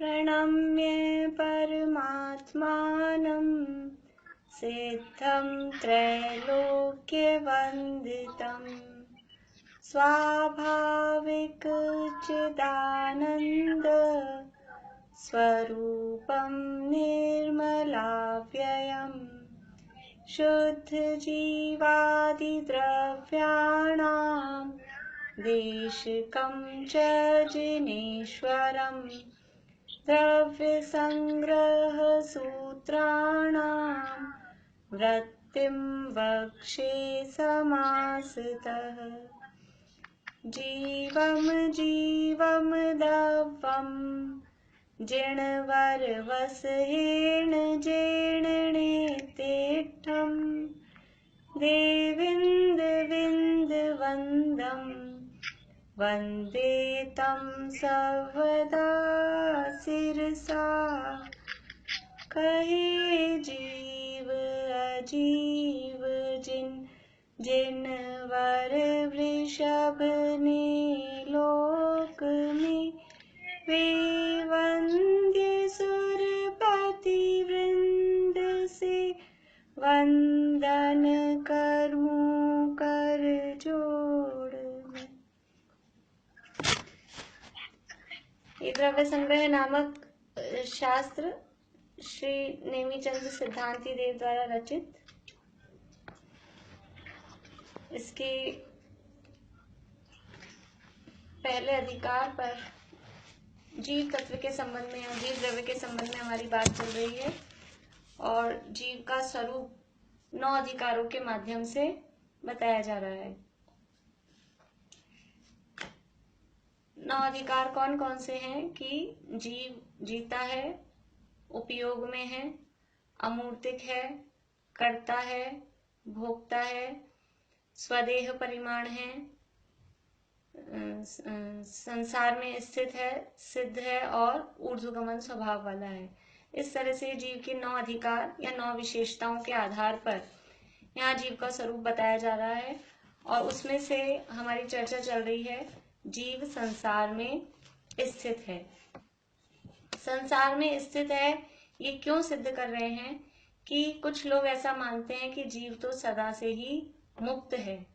प्रणम्य परमात्मानं सिद्धं त्रैलोक्यवन्दितं स्वाभाविकचिदानन्द स्वरूपं निर्मलाव्ययम् शुद्धजीवादिद्रव्याणां देशिकं च जिनेश्वरम् द्रव्यसंग्रहसूत्राणां वृत्तिं वक्षे समासतः जीवं दवं जिणवरवसहेण जेणनेतिष्ठं देविन्दविन्दवन्दं वन्दे तं सर्वदा शिरसा कहे जीव अजीव जिनवर वृषभ ने लोक में वे वंद्य सुरपति वृंद से वंदन करूं कर जोड़। ये द्रव्य संग्रह नामक शास्त्र श्री नेमिचंद सिद्धांती देव द्वारा रचित। इसके पहले अधिकार पर जीव तत्व के संबंध में या जीव द्रव्य के संबंध में हमारी बात चल रही है और जीव का स्वरूप 9 अधिकारों के माध्यम से बताया जा रहा है। 9 अधिकार कौन कौन से हैं कि जीव जीता है, उपयोग में है, अमूर्तिक है, कर्ता है, भोक्ता है, स्वदेह परिमाण है, संसार में स्थित है, सिद्ध है और ऊर्ध्वगमन स्वभाव वाला है। इस तरह से जीव के 9 अधिकार या 9 विशेषताओं के आधार पर यहाँ जीव का स्वरूप बताया जा रहा है और उसमें से हमारी चर्चा चल रही है जीव संसार में स्थित है। संसार में स्थित है ये क्यों सिद्ध कर रहे हैं कि कुछ लोग ऐसा मानते हैं कि जीव तो सदा से ही मुक्त है,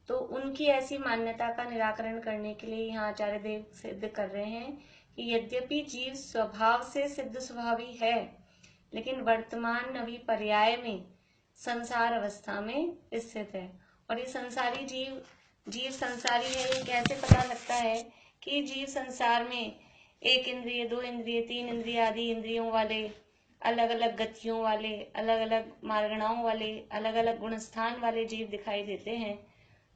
तो उनकी ऐसी मान्यता का निराकरण करने के लिए यहाँ आचार्य देव सिद्ध कर रहे हैं कि यद्यपि जीव स्वभाव से सिद्ध स्वभावी है, लेकिन वर्तमान नवी पर्याय में संसार अवस्था में स्थित है। और ये संसारी जीव संसारी है, ये कैसे पता लगता है कि जीव संसार में 1 इंद्रिय, 2 इंद्रिय, 3 इंद्रिय आदि इंद्रियों वाले, अलग अलग गतियों वाले, अलग अलग मार्गणाओं वाले, अलग अलग गुणस्थान वाले जीव दिखाई देते हैं।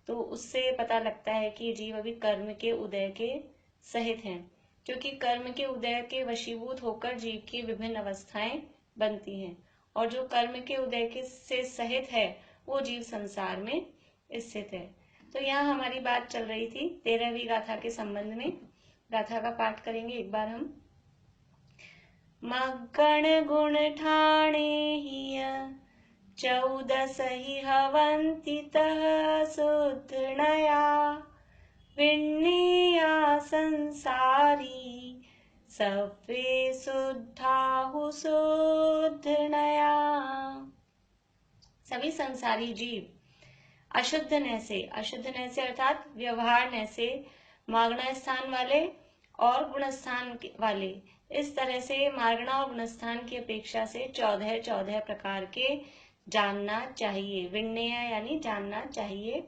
तो उससे पता लगता है कि जीव अभी कर्म के उदय के सहित हैं, क्योंकि कर्म के उदय के वशीभूत होकर जीव की विभिन्न अवस्थाएं बनती हैं और जो कर्म के उदय के से सहित है वो जीव संसार में स्थित है। तो यहाँ हमारी बात चल रही थी 13वीं गाथा के संबंध में। गाथा का पाठ करेंगे एक बार हम। मगण गुण ठाणे हिय 14 ही हवंति तः सुदृणया विण्णेया संसारी सवे शुद्धाहु शुद्धनया। सभी संसारी जीव अशुद्ध न से अर्थात व्यवहार न से, मागणा स्थान वाले और गुणस्थान वाले, इस तरह से मार्गणा और गुणस्थान की अपेक्षा से 14 प्रकार के जानना चाहिए। विण्णेय यानी जानना चाहिए,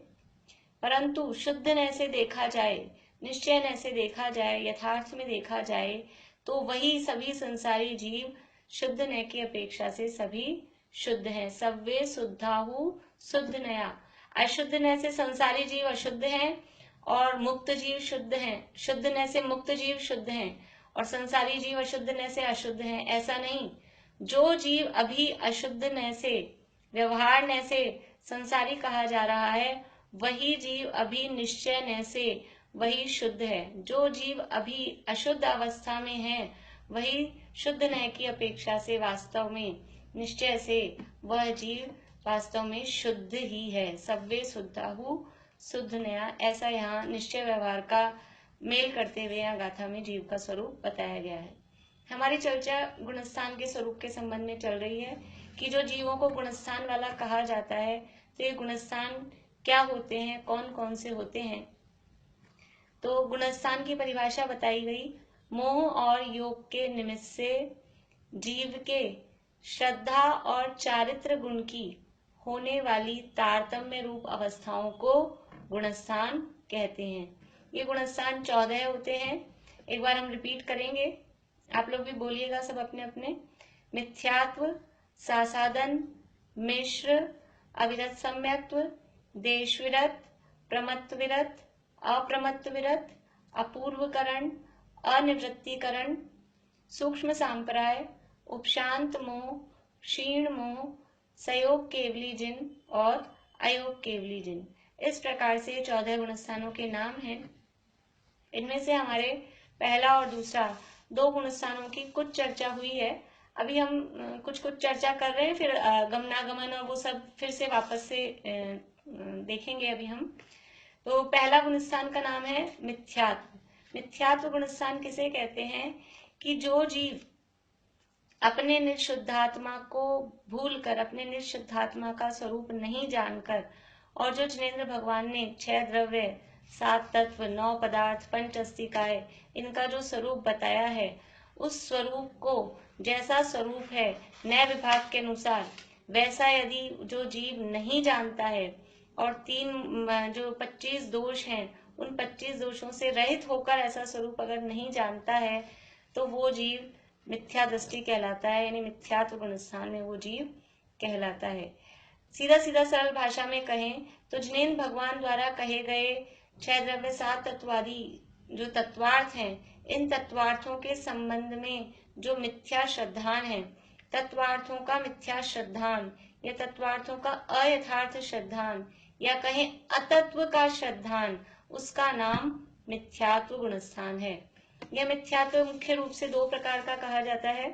परंतु शुद्ध न से देखा जाए, निश्चय न से देखा जाए, यथार्थ में देखा जाए तो वही सभी संसारी जीव शुद्ध न की अपेक्षा से सभी शुद्ध हैं। सव्वे शुद्धाहु शुद्ध नया। अशुद्ध न से संसारी जीव अशुद्ध हैं और मुक्त जीव शुद्ध हैं। शुद्ध न से मुक्त जीव शुद्ध हैं और संसारी जीव अशुद्ध न से अशुद्ध हैं, ऐसा नहीं। जो जीव अभी अशुद्ध न से, व्यवहार न से संसारी कहा जा रहा है, वही जीव अभी निश्चय न से वही शुद्ध है। जो जीव अभी अशुद्ध अवस्था में है, वही शुद्ध न की अपेक्षा से वास्तव में निश्चय से वह जीव वास्तव में शुद्ध ही है। सव्वे शुद्धाहु शुद्ध नया, ऐसा यहाँ निश्चय व्यवहार का मेल करते हुए यहाँ गाथा में जीव का स्वरूप बताया गया है। हमारी चर्चा गुणस्थान के स्वरूप के संबंध में चल रही है कि जो जीवों को गुणस्थान वाला कहा जाता है, तो ये गुणस्थान क्या होते हैं, कौन कौन से होते हैं। तो गुणस्थान की परिभाषा बताई गई, मोह और योग के निमित्त से जीव के श्रद्धा और चारित्र गुण की होने वाली तारतम्य रूप अवस्थाओं को गुणस्थान कहते हैं। ये गुणस्थान 14 होते हैं। एक बार हम रिपीट करेंगे, आप लोग भी बोलिएगा सब अपने अपने। मिथ्यात्व, सासादन, मिश्र, अविरत सम्यक्त्व, देशविरत, प्रमत्तविरत, अप्रमत्तविरत, अपूर्वकरण, अनिवृत्तिकरण, सूक्ष्म सांप्राय, उपशांत मोह, क्षीण मोह, सयोग केवली जिन और अयोग केवली जिन। इस प्रकार से 14 गुणस्थानों के नाम हैं। इनमें से हमारे पहला और दूसरा 2 गुणस्थानों की कुछ चर्चा हुई है। अभी हम कुछ चर्चा कर रहे हैं, फिर गमनागमन और वो सब फिर से वापस से देखेंगे अभी हम। तो पहला गुणस्थान का नाम है मिथ्यात्व। मिथ्यात्व गुणस्थान किसे कहते हैं कि जो जीव अपने निःशुद्धात्मा को भूलकर, अपने निःशुद्धात्मा का स्वरूप नहीं जानकर, और जो जिनेंद्र भगवान ने 6 द्रव्य, 7 तत्व, 9 पदार्थ, 5 अस्तिकाएं, इनका जो स्वरूप बताया है, उस स्वरूप को जैसा स्वरूप है नए विभाग के अनुसार, वैसा यदि जो जीव नहीं जानता है और 3 जो 25 दोष हैं, उन 25 दोषों से रहित होकर ऐसा स्वरूप अगर नहीं जानता है, तो वो जीव मिथ्या दृष्टि कहलाता है, यानी मिथ्यात्व गुणस्थान में वो जीव कहलाता है। सीधा सीधा सरल भाषा में कहें तो जिनेंद्र भगवान द्वारा कहे गए 6 द्रव्य, 7 तत्वादि जो तत्वार्थ हैं, इन तत्वार्थों के संबंध में जो मिथ्या श्रद्धान है, तत्वार्थों का मिथ्या श्रद्धान या तत्वार्थों का अयथार्थ श्रद्धान या कहें अतत्व का श्रद्धान, उसका नाम मिथ्यात्व गुणस्थान है। यह मिथ्यात्व मुख्य रूप से 2 प्रकार का कहा जाता है,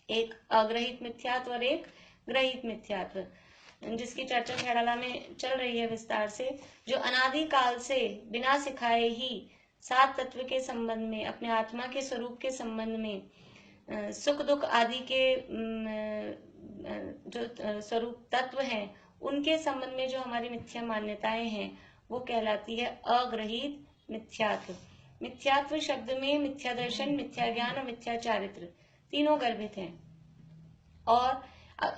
एक अग्रहित मिथ्यात्व और एक ग्रहित मिथ्यात्व, जिसकी चर्चा खेड़ाला में चल रही है विस्तार से। जो अनादि काल से बिना सिखाए ही 7 तत्व के संबंध में, अपने आत्मा के स्वरूप के संबंध में, सुख दुख आदि के जो स्वरूप तत्व हैं, उनके संबंध में जो हमारी मिथ्या मान्यताएं हैं, वो कहलाती है अग्रहित मिथ्यात्व। मिथ्यात्व शब्द में मिथ्या दर्शन, मिथ्या ज्ञान और मिथ्या चारित्र तीनों गर्भित हैं। और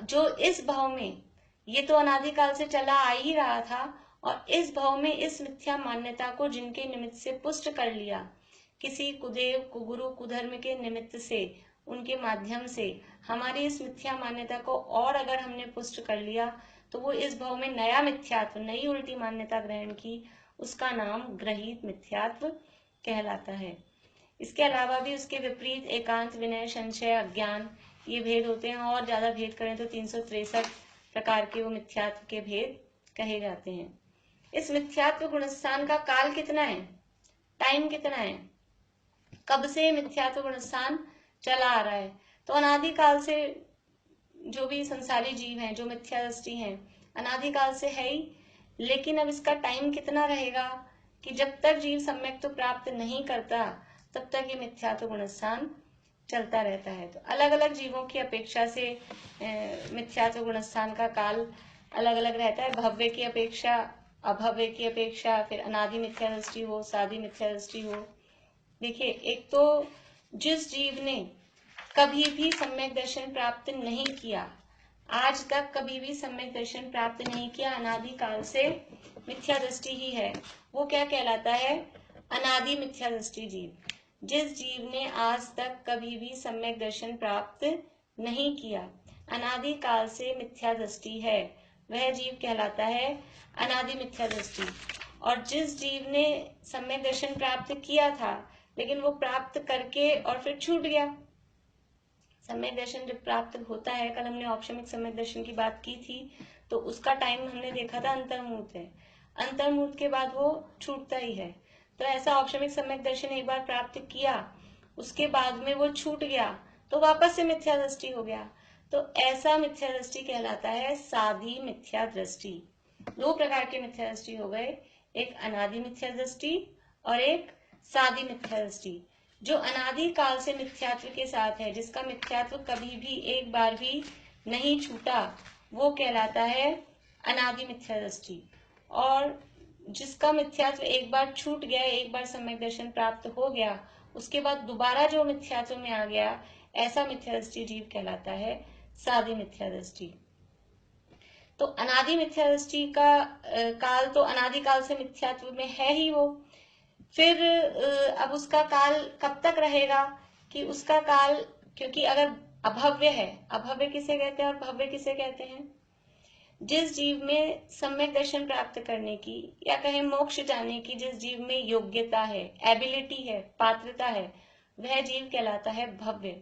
जो इस भाव में, ये तो अनादिकाल से चला आ ही रहा था, और इस भाव में इस मिथ्या मान्यता को जिनके निमित्त से पुष्ट कर लिया, किसी कुदेव, कुगुरु, कुधर्म के निमित्त से, उनके माध्यम से हमारी इस मिथ्या मान्यता को और अगर हमने पुष्ट कर लिया, तो वो इस भाव में नया मिथ्यात्व, नई उल्टी मान्यता ग्रहण की, उसका नाम ग्रहित मिथ्यात्व कहलाता है। इसके अलावा भी उसके विपरीत एकांत, विनय, संशय, अज्ञान, ये भेद होते हैं। और ज्यादा भेद करें तो 363 प्रकार के वो मिथ्यात्व के भेद कहे जाते हैं। इस मिथ्यात्व गुणस्थान का काल कितना है, टाइम कितना है, कब से मिथ्यात्व गुणस्थान चला आ रहा है? तो अनादिकाल से जो भी संसारी जीव हैं, जो मिथ्या दृष्टि हैं, अनादिकाल से है ही। लेकिन अब इसका टाइम कितना रहेगा कि जब तक जीव सम्यक तो प्राप्त नहीं करता, तब तक ये मिथ्यात्व गुणस्थान चलता रहता है। तो अलग अलग जीवों की अपेक्षा से मिथ्यात्व गुणस्थान का काल अलग अलग रहता है। भव्य की अपेक्षा, अभव्य की अपेक्षा, फिर अनादि मिथ्या दृष्टि हो, सादी मिथ्या दृष्टि हो। देखिए, एक तो जिस जीव ने कभी भी सम्यक दर्शन प्राप्त नहीं किया, आज तक कभी भी सम्यक दर्शन प्राप्त नहीं किया, अनादिकाल से मिथ्या दृष्टि ही है, वो क्या कहलाता है? अनादि मिथ्या दृष्टि जीव। जिस जीव ने आज तक कभी भी सम्यक दर्शन प्राप्त नहीं किया, अनादि काल से मिथ्या दृष्टि है, वह जीव कहलाता है अनादि मिथ्या दृष्टि। और जिस जीव ने सम्यक दर्शन प्राप्त किया था, लेकिन वो प्राप्त करके और फिर छूट गया, सम्यक दर्शन जब प्राप्त होता है, कल हमने औपशमिक सम्यक दर्शन की बात की थी, तो उसका टाइम हमने देखा था अंतर्मुहूर्त है, अंतर्मुहूर्त के बाद वो छूटता ही है। तो ऐसा औपशमिक सम्यक दर्शन एक बार प्राप्त किया, उसके बाद में वो छूट गया, तो वापस से मिथ्या दृष्टि हो गया। तो ऐसा मिथ्या दृष्टि कहलाता है साधी मिथ्या दृष्टि। 2 प्रकार के मिथ्या दृष्टि हो गए, एक अनादि मिथ्या दृष्टि और एक साधी मिथ्या दृष्टि। जो अनादि काल से मिथ्यात्व के साथ है, जिसका मिथ्यात्व कभी भी एक बार भी नहीं छूटा, वो कहलाता है अनादि मिथ्या दृष्टि। और जिसका मिथ्यात्व एक बार छूट गया, एक बार सम्यक दर्शन प्राप्त हो गया, उसके बाद दोबारा जो मिथ्यात्व में आ गया, ऐसा मिथ्या दृष्टि जीव कहलाता है सादी मिथ्या दृष्टि। तो अनादि मिथ्या दृष्टि का काल तो अनादि काल से मिथ्यात्व में है ही वो। फिर अब उसका काल कब तक रहेगा कि उसका काल, क्योंकि अगर अभव्य है, अभव्य किसे कहते हैं और भव्य किसे कहते हैं? जिस जीव में सम्यक दर्शन प्राप्त करने की या कहें मोक्ष जाने की जिस जीव में योग्यता है, एबिलिटी है, पात्रता है, वह जीव कहलाता है भव्य।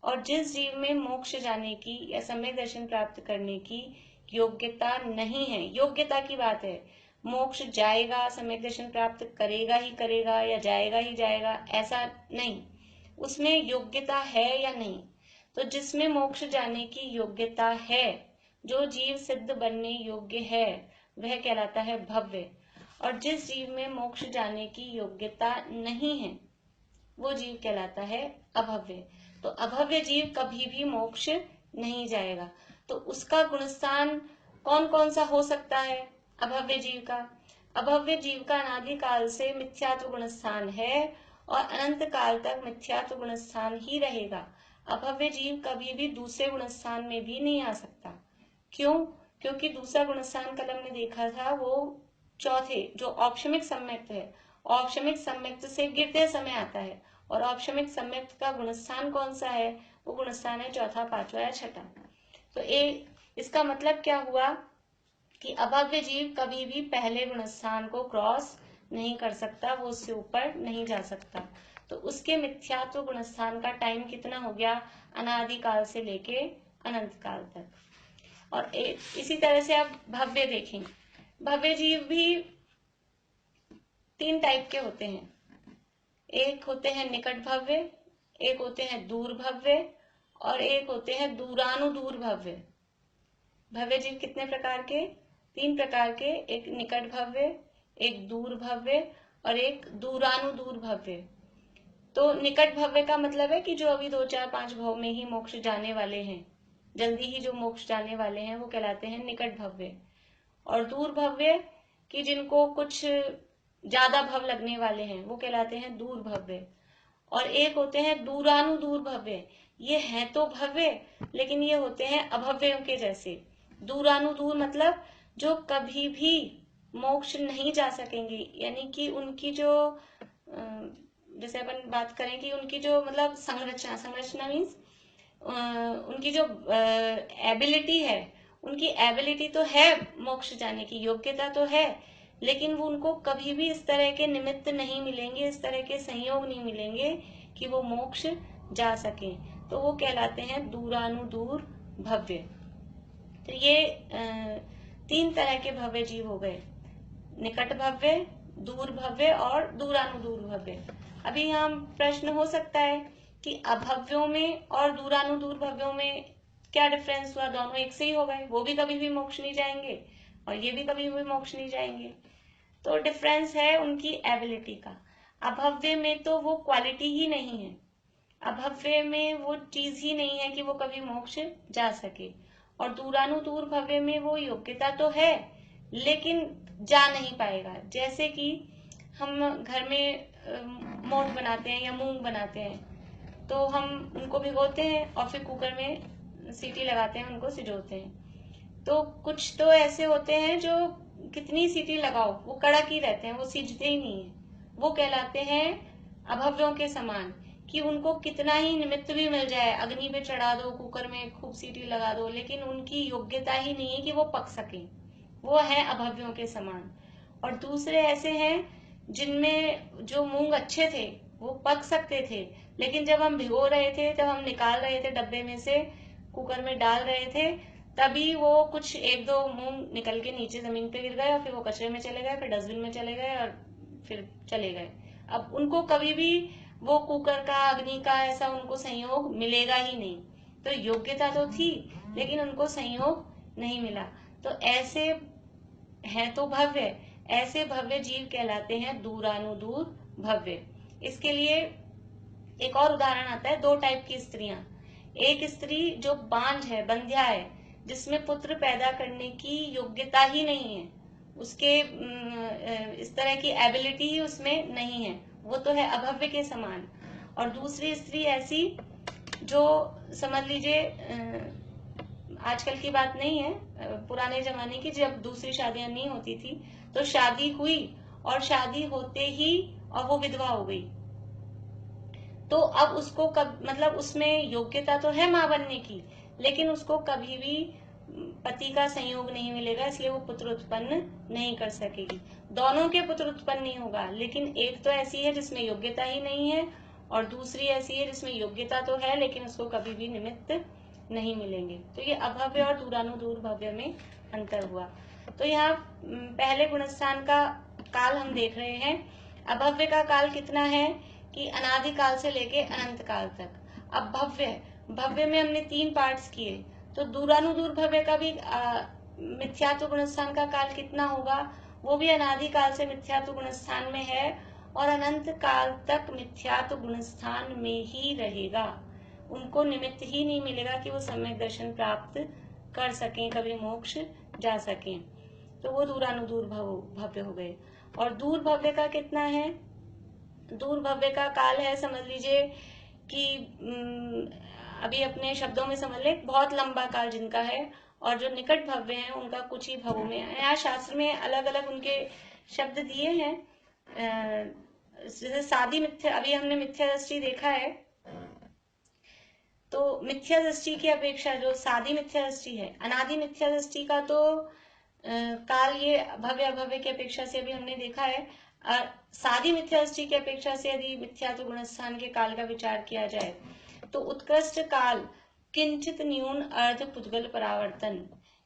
और जिस जीव में मोक्ष जाने की या सम्यक दर्शन प्राप्त करने की योग्यता नहीं है, योग्यता की बात है, मोक्ष जाएगा, सम्यक दर्शन प्राप्त करेगा ही करेगा या जाएगा ही जाएगा, ऐसा नहीं, उसमें योग्यता है या नहीं। तो जिसमें मोक्ष जाने की योग्यता है, जो जीव सिद्ध बनने योग्य है, वह कहलाता है भव्य। और जिस जीव में मोक्ष जाने की योग्यता नहीं है, वो जीव कहलाता है अभव्य। तो अभव्य जीव कभी भी मोक्ष नहीं जाएगा। तो उसका गुणस्थान कौन कौन सा हो सकता है अभव्य जीव का? अभव्य जीव का अनादि काल से मिथ्यात्व गुणस्थान है और अनंत काल तक मिथ्यात्व गुणस्थान ही रहेगा। अभव्य जीव कभी भी दूसरे गुणस्थान में भी नहीं आ सकता। क्यों? क्योंकि दूसरा गुणस्थान कल हमने देखा था, वो चौथे जो औपशमिक सम्यक्त है, औपशमिक सम्यक्त से गिरते समय आता है। और औपशमिक सम्यक्त का गुणस्थान कौन सा है? वो गुणस्थान है चौथा, पांचवा या छठा। तो इसका मतलब क्या हुआ कि अभव्य जीव कभी भी पहले गुणस्थान को क्रॉस नहीं कर सकता, वो उससे ऊपर नहीं जा सकता। तो उसके मिथ्यात्व गुणस्थान का टाइम कितना हो गया? अनादि काल से लेके अनंत काल तक। और इसी तरह से आप भव्य देखें, भव्य जीव भी 3 टाइप के होते हैं। एक होते हैं निकट भव्य, एक होते हैं दूर भव्य और एक होते हैं दूरानुदूर भव्य। भव्य जीव कितने प्रकार के? 3 प्रकार के, एक निकट भव्य, एक दूर भव्य और एक दूरानुदूर भव्य। तो निकट भव्य का मतलब है कि जो अभी 2, 4, 5 भव में ही मोक्ष जाने वाले हैं, जल्दी ही जो मोक्ष जाने वाले हैं, वो कहलाते हैं निकट भव्य। और दूर भव्य कि जिनको कुछ ज्यादा भव लगने वाले हैं, वो कहलाते हैं दूर भव्य। और एक होते हैं दूरानुदूर भव्य, ये हैं तो भव्य लेकिन ये होते हैं अभव्यों के जैसे। दूरानुदूर मतलब जो कभी भी मोक्ष नहीं जा सकेंगे, यानी कि उनकी जो जैसे अपन बात करें कि उनकी जो मतलब संरचना मीन्स उनकी जो एबिलिटी है, उनकी एबिलिटी तो है, मोक्ष जाने की योग्यता तो है, लेकिन वो उनको कभी भी इस तरह के निमित्त नहीं मिलेंगे, इस तरह के संयोग नहीं मिलेंगे कि वो मोक्ष जा सके। तो वो कहलाते हैं दूरानुदूर भव्य। तो ये 3 तरह के भव्य जीव हो गए, निकट भव्य, दूर भव्य और दूरानुदूर भव्य। अभी हम प्रश्न हो सकता है कि अभव्यों में और दूरानुदूर भव्यों में क्या डिफरेंस हुआ? दोनों एक से ही हो गए, वो भी कभी भी मोक्ष नहीं जाएंगे और ये भी कभी भी मोक्ष नहीं जाएंगे। तो डिफरेंस है उनकी एबिलिटी का। अभव्य में तो वो क्वालिटी ही नहीं है, अभव्य में वो चीज ही नहीं है कि वो कभी मोक्ष जा सके। और दूरानुदूर भव्य में वो योग्यता तो है लेकिन जा नहीं पाएगा। जैसे कि हम घर में मोठ बनाते हैं या मूंग बनाते हैं, तो हम उनको भिगोते हैं और फिर कुकर में सीटी लगाते हैं, उनको सिजोते हैं। तो कुछ तो ऐसे होते हैं जो कितनी सीटी लगाओ वो कड़क ही रहते हैं, वो सिजते ही नहीं है। वो कहलाते हैं अभव्यों के समान, कि उनको कितना ही निमित्त भी मिल जाए, अग्नि पे चढ़ा दो, कुकर में खूब सीटी लगा दो, लेकिन उनकी योग्यता ही नहीं है कि वो पक सके। वो है अभव्यों के समान। और दूसरे ऐसे हैं जिनमें जो मूंग अच्छे थे, वो पक सकते थे, लेकिन जब हम भिगो रहे थे, तब हम निकाल रहे थे डब्बे में से, कुकर में डाल रहे थे, तभी वो कुछ 1-2 मूंग निकल के नीचे जमीन पे गिर गए और फिर वो कचरे में चले गए, फिर डस्टबिन में चले गए और फिर चले गए। अब उनको कभी भी वो कुकर का, अग्नि का ऐसा उनको संयोग मिलेगा ही नहीं। तो योग्यता तो थी लेकिन उनको संयोग नहीं मिला। तो ऐसे हैं तो भव्य, ऐसे भव्य जीव कहलाते हैं दूरानुदूर भव्य। इसके लिए एक और उदाहरण आता है, 2 टाइप की स्त्रियां। एक स्त्री जो बांझ है, बंध्या है, जिसमें पुत्र पैदा करने की योग्यता ही नहीं है, उसके इस तरह की एबिलिटी ही उसमें नहीं है, वो तो है अभव्य के समान। और दूसरी स्त्री ऐसी जो समझ लीजिए आजकल की बात नहीं है, पुराने जमाने की, जब दूसरी शादियां नहीं होती थी तो शादी हुई और शादी होते ही और वो विधवा हो गई, तो अब उसको मतलब उसमें योग्यता तो है मां बनने की, लेकिन उसको कभी भी पति का संयोग नहीं मिलेगा, इसलिए वो पुत्र उत्पन्न नहीं कर सकेगी। दोनों के पुत्र उत्पन्न नहीं होगा, लेकिन एक तो ऐसी है जिसमें योग्यता ही नहीं है और दूसरी ऐसी है जिसमें योग्यता तो है लेकिन उसको कभी भी निमित्त नहीं मिलेंगे। तो ये अभव्य और दूरानुदूर भव्य में अंतर हुआ। तो यहाँ पहले गुणस्थान का काल हम देख रहे हैं। अभव्य का काल कितना है कि अनादि काल से लेके अनंत काल तक। अब भव्य में हमने 3 पार्ट्स किए, तो दूरानुदूर भव्य का भी मिथ्यात्व गुणस्थान का काल कितना होगा, वो भी अनादि काल से मिथ्यात्व गुणस्थान में है और अनंत काल तक मिथ्यात्व गुणस्थान में ही रहेगा। उनको निमित्त ही नहीं मिलेगा कि वो सम्यक दर्शन प्राप्त कर सकें, कभी मोक्ष जा सकें। तो वो दूरानुदूर भव्य हो गए। और दूर भव्य का कितना है, दूर भव्य का काल है, समझ लीजिए कि अभी अपने शब्दों में समझ ले, बहुत लंबा काल जिनका है, और जो निकट भव्य हैं उनका कुछ ही भवों में। यहाँ शास्त्र में अलग अलग उनके शब्द दिए हैं। जैसे सादी मिथ्या, अभी हमने मिथ्या दृष्टि देखा है, तो मिथ्या दृष्टि की अपेक्षा जो सादी मिथ्या दृष्टि है, अनादि मिथ्या दृष्टि का तो काल ये भव्य अभव्य की अपेक्षा से अभी हमने देखा है। सादी मिथ्या दृष्टि की अपेक्षा से यदि मिथ्यात्व गुणस्थान के काल का विचार किया जाए तो उत्कृष्ट काल किंचित न्यून अर्ध पुद्गल परावर्तन,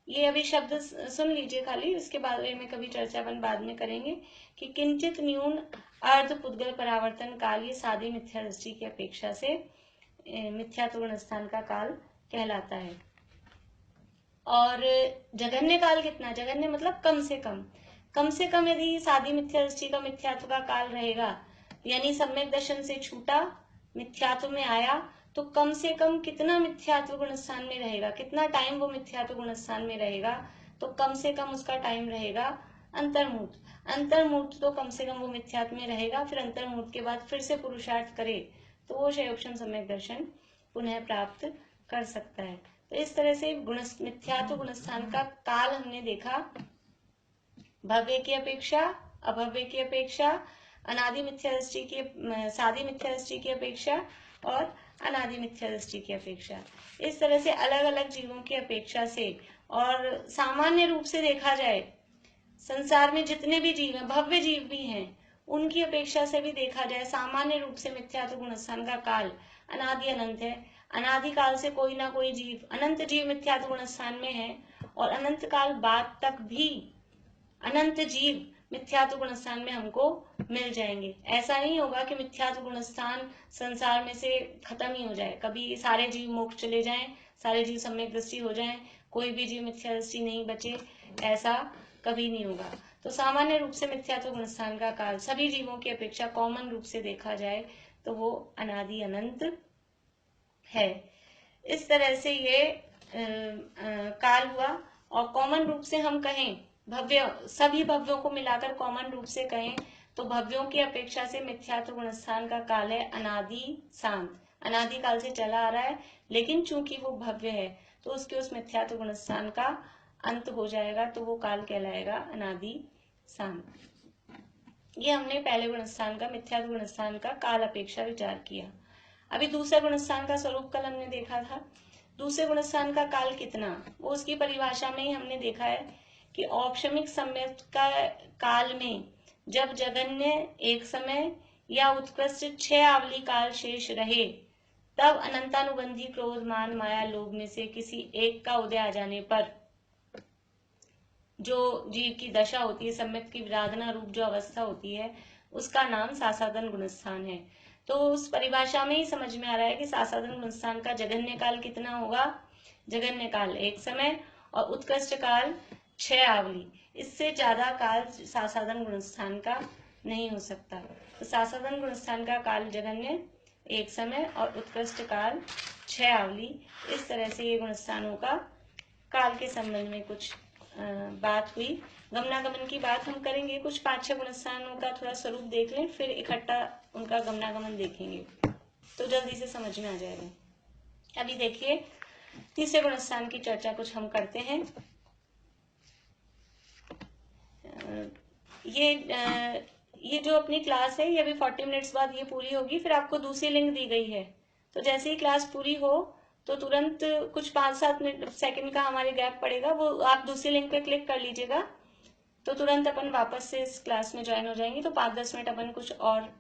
ये अभी शब्द सुन लीजिए खाली, इसके बारे में कभी चर्चा अपन बाद में करेंगे कि किंचित न्यून अर्ध पुद्गल परावर्तन काल ये सादी मिथ्या दृष्टि की अपेक्षा से मिथ्यात्व गुणस्थान का काल कहलाता है। और जघन्य काल कितना, जघन्य मतलब कम से कम यदि सादी मिथ्या दृष्टि का मिथ्यात्व का काल रहेगा, यानी सम्यक दर्शन से छूटा मिथ्यात्व में आया, तो कम से कम कितना मिथ्यात्व गुणस्थान में रहेगा, कितना टाइम वो मिथ्यात्व गुणस्थान में रहेगा, तो कम से कम उसका टाइम रहेगा अंतर्मुहूर्त तो कम से कम वो मिथ्यात्व में रहेगा। फिर अंतर्मुहूर्त के बाद फिर से पुरुषार्थ करे तो वो शयोक्षम सम्यक दर्शन पुनः प्राप्त कर सकता है। तो इस तरह से मिथ्यात्व गुणस्थान का काल हमने देखा, भव्य की अपेक्षा, अभव्य की अपेक्षा, अनादि मिथ्या दृष्टि की, सादी मिथ्या दृष्टि की अपेक्षा और अनादि मिथ्या दृष्टि की अपेक्षा। इस तरह से अलग अलग जीवों की अपेक्षा से, और सामान्य रूप से देखा जाए संसार में जितने भी जीव हैं, भव्य जीव भी हैं, उनकी अपेक्षा से भी देखा जाए सामान्य रूप से मिथ्यात्व गुणस्थान का काल अनादि अनंत है। अनादि काल से कोई ना कोई जीव, अनंत जीव मिथ्यात्व गुणस्थान में है, और अनंत काल बाद तक भी अनंत जीव मिथ्यात्व गुणस्थान में हमको मिल जाएंगे। ऐसा नहीं होगा कि मिथ्यात्व गुणस्थान संसार में से खत्म ही हो जाए, कभी सारे जीव मोक्ष चले जाएं, सारे जीव सम्यक दृष्टि हो जाएं, कोई भी जीव मिथ्या दृष्टि नहीं बचे, ऐसा कभी नहीं होगा। तो सामान्य रूप से मिथ्यात्व गुणस्थान का काल सभी जीवों की अपेक्षा कॉमन रूप से देखा जाए तो वो अनादि अनंत है। इस तरह से ये काल हुआ। और कॉमन रूप से हम कहें, भव्य, सभी भव्यों को मिलाकर कॉमन रूप से कहें तो भव्यों की अपेक्षा से मिथ्यात्व गुणस्थान का काल है अनादि शांत, अनादि काल से चला आ रहा है, लेकिन चूंकि वो भव्य है तो उसके उस मिथ्यात्व गुणस्थान का अंत हो जाएगा, तो वो काल कहलाएगा अनादि शांत। ये हमने पहले गुणस्थान का, मिथ्यात्व गुणस्थान का काल अपेक्षा विचार किया। अभी दूसरे गुणस्थान का स्वरूप कल हमने देखा था। दूसरे गुणस्थान का काल कितना, वो उसकी परिभाषा में ही हमने देखा है कि औपशमिक सम्यक का काल में जब जघन्य एक समय या उत्कृष्ट 6 आवली काल शेष रहे, तब अनंतानुबंधी क्रोध मान माया लोभ में से किसी एक का उदय आ जाने पर जो जीव की दशा होती है, सम्यक की विराधना रूप जो अवस्था होती है, उसका नाम सासादन गुणस्थान है। तो उस परिभाषा में ही समझ में आ रहा है कि सासादन गुणस्थान का जघन्य काल कितना होगा, जघन्य काल एक समय और उत्कृष्ट काल 6 आवली, इससे ज्यादा काल सासादन गुणस्थान का नहीं हो सकता। तो सासादन गुणस्थान का काल जघन्य एक समय और उत्कृष्ट काल 6 आवली। इस तरह से ये गुणस्थानों का काल के संबंध में कुछ बात हुई। गमनागमन की बात हम करेंगे, कुछ 5-6 गुणस्थानों का थोड़ा स्वरूप देख लें, फिर इकट्ठा उनका गमनागमन देखेंगे तो जल्दी से समझ में आ जाएगा। अभी देखिए तीसरे गुणस्थान की चर्चा कुछ हम करते हैं। ये जो अपनी क्लास है ये अभी 40 मिनट्स बाद ये पूरी होगी, फिर आपको दूसरी लिंक दी गई है, तो जैसे ही क्लास पूरी हो तो तुरंत कुछ 5-7 सेकंड का हमारे गैप पड़ेगा, वो आप दूसरी लिंक पे क्लिक कर लीजिएगा तो तुरंत अपन वापस से इस क्लास में ज्वाइन हो जाएंगे, तो 5-10 मिनट अपन कुछ और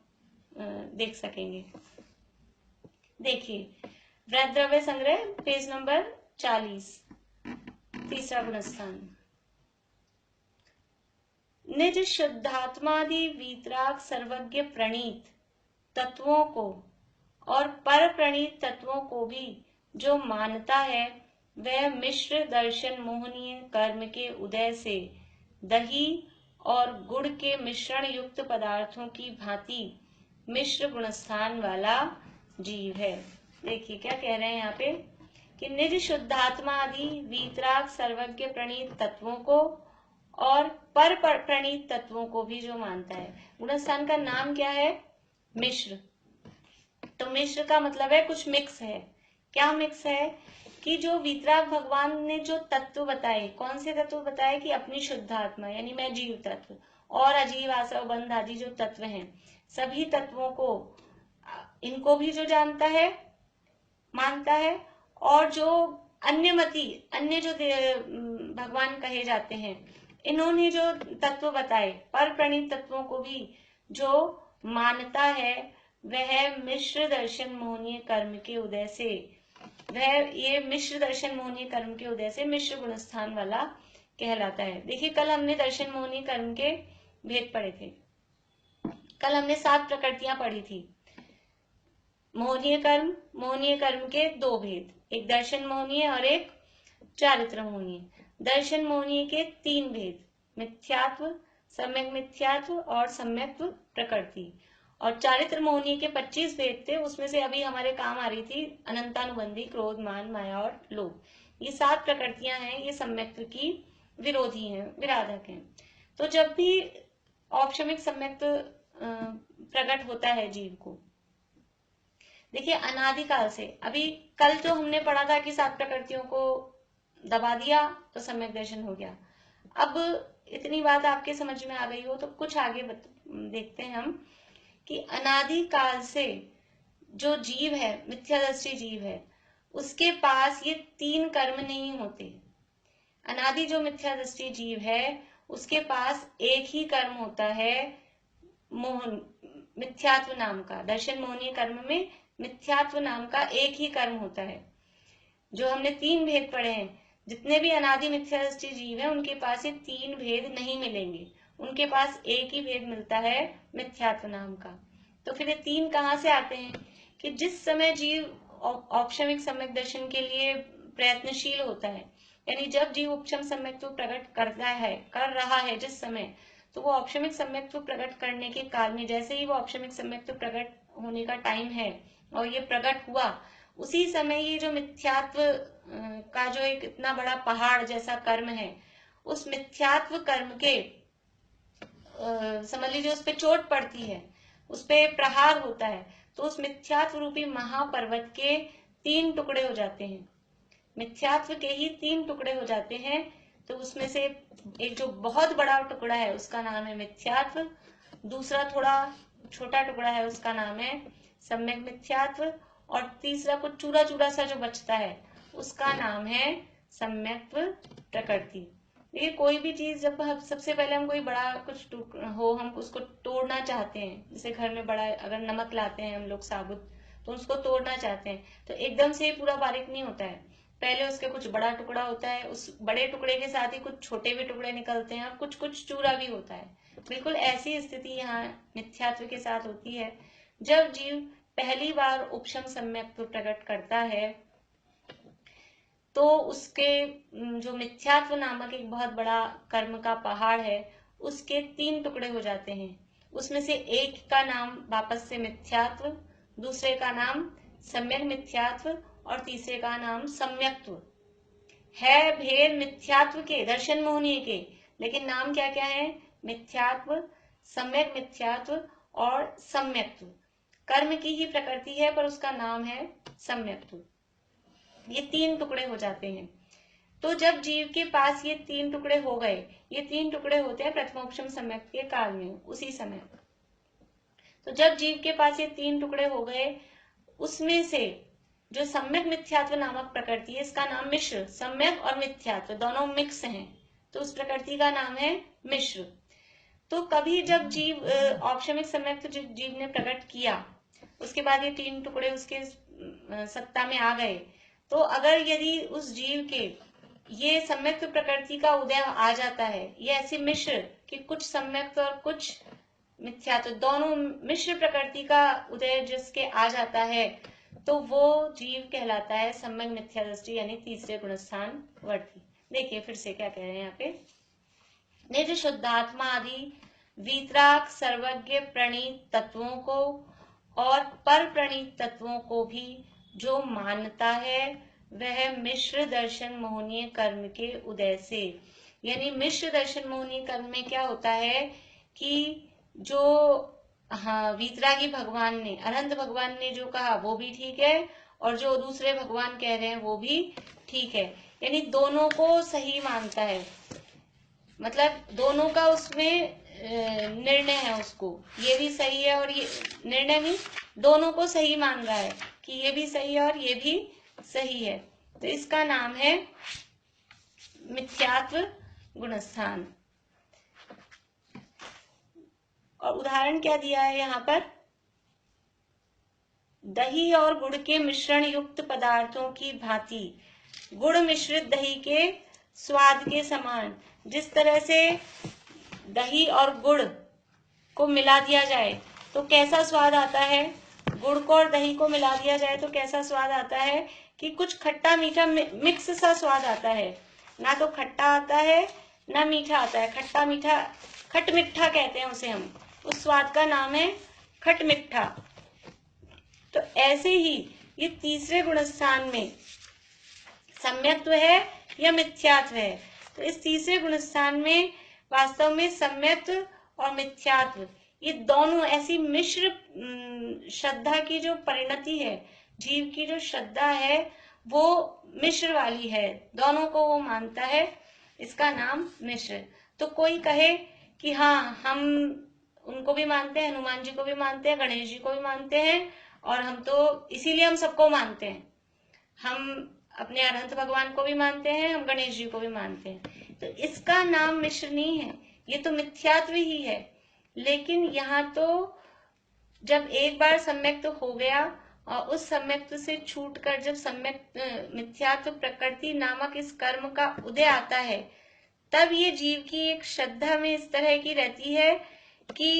देख सकेंगे। देखिए वृहद द्रव्य संग्रह पेज नंबर 40, तीसरा गुणस्थान। निज शुद्धात्मादि वीतराग सर्वज्ञ प्रणीत तत्वों को और पर प्रणीत तत्वों को भी जो मानता है, वह मिश्र दर्शन मोहनीय कर्म के उदय से दही और गुड़ के मिश्रण युक्त पदार्थों की भांति मिश्र गुणस्थान वाला जीव है। देखिए क्या कह रहे हैं यहाँ पे कि निज शुद्धात्मा आदि वीतराग सर्वज्ञ प्रणीत तत्वों को और पर प्रणीत तत्वों को भी जो मानता है। गुणस्थान का नाम क्या है? मिश्र। तो मिश्र का मतलब है कुछ मिक्स है। क्या मिक्स है? कि जो वीतराग भगवान ने जो तत्व बताए, कौन से तत्व बताए? कि अपनी शुद्धात्मा यानी मैं जीव तत्व और अजीव आसव बंध आदि जो तत्व हैं, सभी तत्वों को इनको भी जो जानता है, मानता है, और जो अन्य जो भगवान कहे जाते हैं, इन्होंने जो तत्व बताए पर प्रणीत तत्वों को भी जो मानता है, वह मिश्र दर्शन मोहनीय कर्म के उदय से, ये मिश्र दर्शन मोहनीय कर्म के उदय से मिश्र गुणस्थान वाला कहलाता है। देखिए कल हमने दर्शन मोहनीय कर्म के भेद पढ़े थे। कल हमने 7 प्रकृतियां पढ़ी थी। मोहनीय कर्म के 2 भेद, एक दर्शन मोहनीय और एक चारित्र मोहनीय। दर्शन मोहनीय के 3 भेद, मिथ्यात्व, सम्यक मिथ्यात्व और सम्यक प्रकृति। और चारित्र मोहनीय के 25 भेद थे, उसमें से अभी हमारे काम आ रही थी अनंतानुबंधी, क्रोध, मान, माया और लोभ। ये 7 प्रकृतियां हैं, ये सम्यक्त्व की विरोधी हैं, विराधक हैं। तो जब भी औपशमिक सम्यक्त्व प्रकट होता है जीव को, देखिए अनादिकाल से, अभी कल जो हमने पढ़ा था कि 7 प्रकृतियों को दबा दिया तो सम्यक दर्शन हो गया। अब इतनी बात आपके समझ में आ गई हो तो कुछ आगे देखते हैं हम कि अनादिकाल से जो जीव है, मिथ्यादृष्टि जीव है, उसके पास ये 3 कर्म नहीं होते। अनादि जो मिथ्यादृष्टि जीव है उसके पास एक ही कर्म होता है, मोहन, मिथ्यात्व नाम का। दर्शन मोहनीय कर्म में मिथ्यात्व नाम का एक ही कर्म होता है। जो हमने 3 भेद पढ़े हैं, जितने भी अनादि मिथ्यादृष्टि जीव है उनके पास ये 3 भेद नहीं मिलेंगे, उनके पास एक ही भेद मिलता है, मिथ्यात्व नाम का। तो फिर ये 3 कहाँ से आते हैं? कि जिस समय जीव औपशमिक सम्यक दर्शन के लिए प्रयत्नशील होता है, यानी जब जीव उपशम सम्यक्त्व प्रकट करता है, कर रहा है जिस समय, तो वो औपशमिक सम्यक्त्व प्रकट करने के काल में, जैसे ही वो औपशमिक सम्यक्त्व प्रकट होने का टाइम है और ये प्रकट हुआ, उसी समय ये जो मिथ्यात्व का जो एक इतना बड़ा पहाड़ जैसा कर्म है, उस मिथ्यात्व कर्म के समझ लीजिए उस पे चोट पड़ती है, उस पे प्रहार होता है, तो उस मिथ्यात्व रूपी महापर्वत के 3 टुकड़े हो जाते हैं। मिथ्यात्व के ही 3 टुकड़े हो जाते हैं। तो उसमें से एक जो बहुत बड़ा टुकड़ा है उसका नाम है मिथ्यात्व, दूसरा थोड़ा छोटा टुकड़ा है उसका नाम है सम्यक मिथ्यात्व, और तीसरा कुछ चूरा चूरा सा जो बचता है उसका नाम है सम्यक प्रकृति। देखिए कोई भी चीज जब हम सबसे पहले हम कोई बड़ा कुछ हो, हम उसको तोड़ना चाहते हैं, जैसे घर में बड़ा अगर नमक लाते हैं हम लोग साबुत, तो उसको तोड़ना चाहते हैं, तो एकदम से पूरा बारीक नहीं होता है, पहले उसके कुछ बड़ा टुकड़ा होता है, उस बड़े टुकड़े के साथ ही कुछ छोटे भी टुकड़े निकलते हैं और कुछ कुछ चूरा भी होता है। बिल्कुल ऐसी स्थिति यहाँ मिथ्यात्व के साथ होती है। जब जीव पहली बार उपशम सम्यक्त्व प्रकट करता है तो उसके जो मिथ्यात्व नामक एक बहुत बड़ा कर्म का पहाड़ है, उसके 3 टुकड़े हो जाते हैं। उसमें से एक का नाम वापस से मिथ्यात्व, दूसरे का नाम सम्यक मिथ्यात्व और तीसरे का नाम सम्यक्त्व है। भेद मिथ्यात्व के, दर्शन मोहनीय के, लेकिन नाम क्या क्या है? मिथ्यात्व, सम्यक मिथ्यात्व और सम्यक्त्व। कर्म की ही प्रकृति है पर उसका नाम है सम्यक्त्व। ये तीन टुकड़े हो जाते हैं। तो जब जीव के पास ये तीन टुकड़े हो गए, ये तीन टुकड़े होते हैं प्रथमोपशम सम्यक के काल में, उसी समय। तो जब जीव के पास ये तीन टुकड़े हो गए, उसमें से जो सम्यक मिथ्यात्व नामक प्रकृति है, इसका नाम मिश्र, सम्यक और मिथ्यात्व दोनों मिक्स हैं, तो उस प्रकृति का नाम है मिश्र। तो कभी जब जीव औपशमिक सम्यक तो जीव ने प्रकट किया, उसके बाद ये तीन टुकड़े उसके सत्ता में आ गए, तो अगर यदि उस जीव के ये सम्यक प्रकृति का उदय आ जाता है, ये ऐसी मिश्र कि कुछ सम्यक और कुछ मिथ्यात्व दोनों मिश्र प्रकृति का उदय जिसके आ जाता है, तो वो जीव कहलाता है सम्यक मिथ्या दृष्टि यानी तीसरे गुणस्थान वर्ती। देखिए फिर से क्या कह रहे हैं यहाँ पे, निज शुद्धात्मा आदि वीतराग सर्वज्ञ प्रणीत तत्वों को और पर प्रणीत तत्वों को भी जो मानता है, वह मिश्र दर्शन मोहनीय कर्म के उदय से। यानी मिश्र दर्शन मोहनीय कर्म में क्या होता है कि जो वीतरागी भगवान ने, अनंत भगवान ने जो कहा वो भी ठीक है, और जो दूसरे भगवान कह रहे हैं वो भी ठीक है। यानी दोनों को सही मानता है, मतलब दोनों का उसमें निर्णय है, उसको ये भी सही है और ये निर्णय भी दोनों को सही मान रहा है कि ये भी सही है और ये भी सही है। तो इसका नाम है मिथ्यात्व गुणस्थान। और उदाहरण क्या दिया है यहाँ पर, दही और गुड़ के मिश्रण युक्त पदार्थों की भांति गुड़ मिश्रित दही के स्वाद के समान। जिस तरह से दही और गुड़ को मिला दिया जाए तो कैसा स्वाद आता है, गुड़ को और दही को मिला दिया जाए तो कैसा स्वाद आता है कि कुछ खट्टा मीठा मिक्स सा स्वाद आता है, ना तो खट्टा आता है ना मीठा आता है, खट्टा मीठा, खट मिठा कहते हैं उसे हम, उस स्वाद का नाम है खट मिठा। तो ऐसे ही ये तीसरे गुणस्थान में सम्यक्त्व है या मिथ्यात्व है, तो इस तीसरे गुणस्थान में वास्तव में सम्यक्त्व और मिथ्यात्व ये दोनों ऐसी मिश्र श्रद्धा की जो परिणति है, जीव की जो श्रद्धा है वो मिश्र वाली है, दोनों को वो मानता है, इसका नाम मिश्र। तो कोई कहे कि हाँ हम उनको भी मानते हैं, हनुमान जी को भी मानते हैं, गणेश जी को भी मानते हैं, और हम तो इसीलिए हम सबको मानते हैं, हम अपने अनंत भगवान को भी मानते हैं, हम गणेश जी को भी मानते हैं, तो इसका नाम मिश्र नहीं है, ये तो मिथ्यात्व ही है। लेकिन यहाँ तो जब एक बार सम्यक्त्व हो गया और उस सम्यक्त्व से छूटकर जब सम्यक मिथ्यात्व प्रकृति नामक इस कर्म का उदय आता है, तब ये जीव की एक श्रद्धा में इस तरह की रहती है कि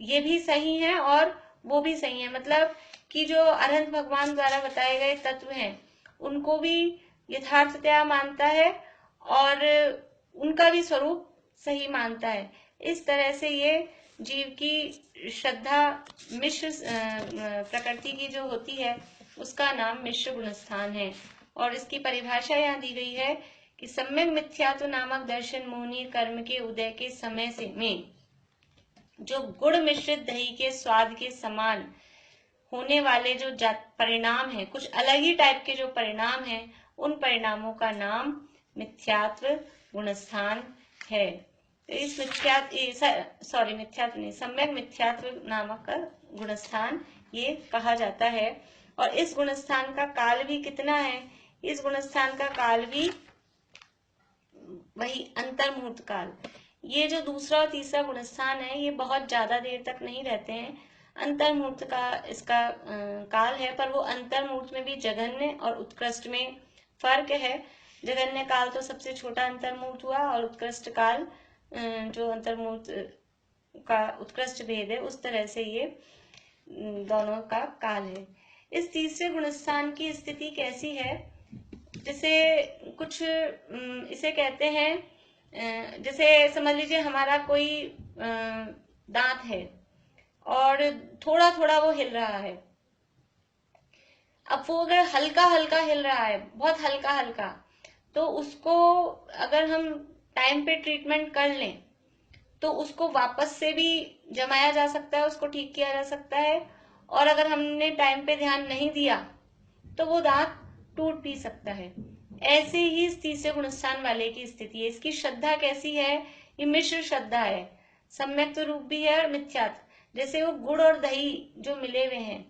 ये भी सही है और वो भी सही है, मतलब कि जो अनंत भगवान द्वारा बताए गए तत्व हैं उनको भी यथार्थतया मानता है और उनका भी स्वरूप सही मानता है। इस तरह से ये जीव की श्रद्धा मिश्र प्रकृति की जो होती है उसका नाम मिश्र गुणस्थान है। और इसकी परिभाषा यहाँ दी गई है कि सम्यक मिथ्यात्व नामक दर्शन मोहनीय कर्म के उदय के समय से में जो गुड़ मिश्रित दही के स्वाद के समान होने वाले जो परिणाम है, कुछ अलग ही टाइप के जो परिणाम है, उन परिणामों का नाम मिथ्यात्व गुणस्थान है। तो इस मिथ्यात्व नहीं, सम्यक मिथ्यात्व नामक गुणस्थान ये कहा जाता है। और इस गुणस्थान का काल भी कितना है, इस गुणस्थान का काल भी वही अंतर्मुहूर्त काल। ये जो दूसरा और तीसरा गुणस्थान है ये बहुत ज्यादा देर तक नहीं रहते हैं, अंतर्मुहूर्त का इसका काल है, पर वो अंतर्मुहूर्त में भी जघन्य और उत्कृष्ट में फर्क है। जघन्य काल तो सबसे छोटा अंतर्मुहूर्त हुआ और उत्कृष्ट काल जो अंतर्मुहूर्त का उत्कृष्ट भेद है, उस तरह से ये दोनों का काल है। इस तीसरे गुणस्थान की स्थिति कैसी है, जैसे कुछ इसे कहते हैं, जैसे समझ लीजिए हमारा कोई दांत है और थोड़ा थोड़ा वो हिल रहा है। अब वो अगर हल्का हल्का हिल रहा है, बहुत हल्का हल्का, तो उसको अगर हम टाइम पे ट्रीटमेंट कर लें तो उसको वापस से भी जमाया जा सकता है, उसको ठीक किया जा सकता है। और अगर हमने टाइम पे ध्यान नहीं दिया तो वो दांत टूट भी सकता है। ऐसे ही इस तीसरे गुणस्थान वाले की स्थिति है। इसकी श्रद्धा कैसी है? ये मिश्र श्रद्धा है, सम्यक रूप भी है और मिथ्यात्व। जैसे वो गुड़ और दही जो मिले हुए हैं,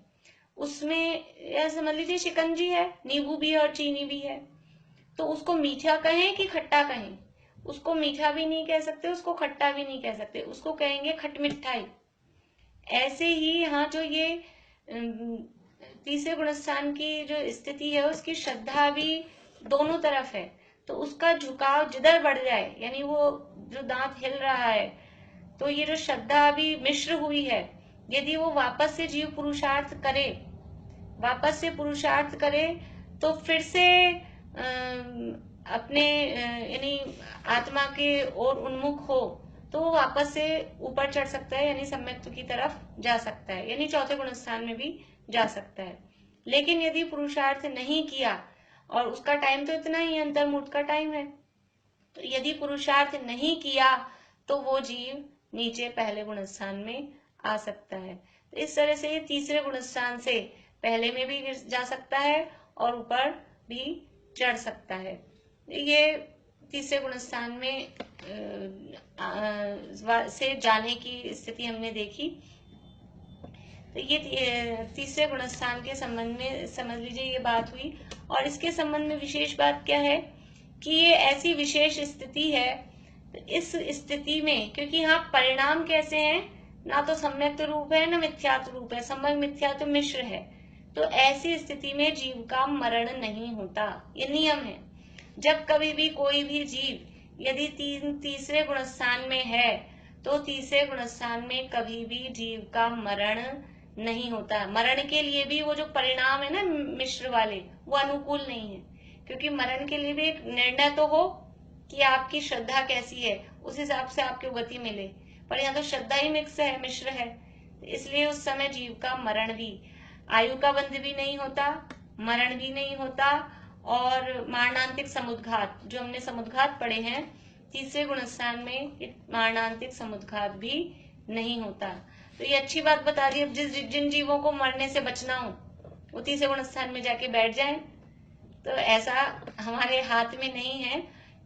उसमें या समझ लीजिए शिकंजी है, नींबू भी है और चीनी भी है, तो उसको मीठा कहें कि खट्टा कहें? उसको मीठा भी नहीं कह सकते, उसको खट्टा भी नहीं कह सकते, उसको कहेंगे खटमिठाई। ऐसे ही यहाँ जो ये तीसरे गुणस्थान की जो स्थिति है, उसकी श्रद्धा भी दोनों तरफ है, तो उसका झुकाव जिधर बढ़ जाए, यानी वो जो दांत हिल रहा है, तो ये जो श्रद्धा अभी मिश्र हुई है, यदि वो वापस से जीव पुरुषार्थ करे, वापस से पुरुषार्थ करे, तो फिर से अपने यानी आत्मा के ओर उन्मुख हो, तो वो वापस से ऊपर चढ़ सकता है, यानी सम्यक्त्व की तरफ जा सकता है, यानी चौथे गुणस्थान में भी जा सकता है। लेकिन यदि पुरुषार्थ नहीं किया, और उसका टाइम तो इतना ही अंतर्मुहूर्त का टाइम है, तो यदि पुरुषार्थ नहीं किया तो वो जीव नीचे पहले गुणस्थान में आ सकता है। तो इस तरह से तीसरे गुणस्थान से पहले में भी जा सकता है और ऊपर भी चढ़ सकता है। ये तीसरे गुणस्थान में से जाने की स्थिति हमने देखी। तो ये तीसरे गुणस्थान के संबंध में समझ लीजिए ये बात हुई। और इसके संबंध में विशेष बात क्या है कि ये ऐसी विशेष स्थिति है, इस स्थिति में क्योंकि यहाँ परिणाम कैसे हैं, ना तो सम्यक रूप है ना मिथ्यात्व रूप है, सम्यक मिथ्यात्व मिश्र है, तो ऐसी स्थिति में जीव का मरण नहीं होता। ये नियम है। जब कभी भी कोई भी जीव यदि तीसरे गुणस्थान में है, तो तीसरे गुणस्थान में कभी भी जीव का मरण नहीं होता। मरण के लिए भी वो जो परिणाम है ना मिश्र वाले, वो अनुकूल नहीं है, क्योंकि मरण के लिए भी एक निर्णय तो हो कि आपकी श्रद्धा कैसी है, उस हिसाब से आपको गति मिले। पर यहाँ तो श्रद्धा ही मिक्स है, मिश्र है, इसलिए उस समय जीव का मरण भी, आयु का बंध भी नहीं होता, मरण भी नहीं होता, और मारणांतिक समुद्घात, जो हमने समुद्घात पढ़े हैं तीसरे गुणस्थान में, मारणांतिक समुद्घात भी नहीं होता। तो ये अच्छी बात बता दी। अब जिन जीवों को मरने से बचना हो, वो तीसरे गुणस्थान में जाके बैठ जाएं। तो ऐसा हमारे हाथ में नहीं है,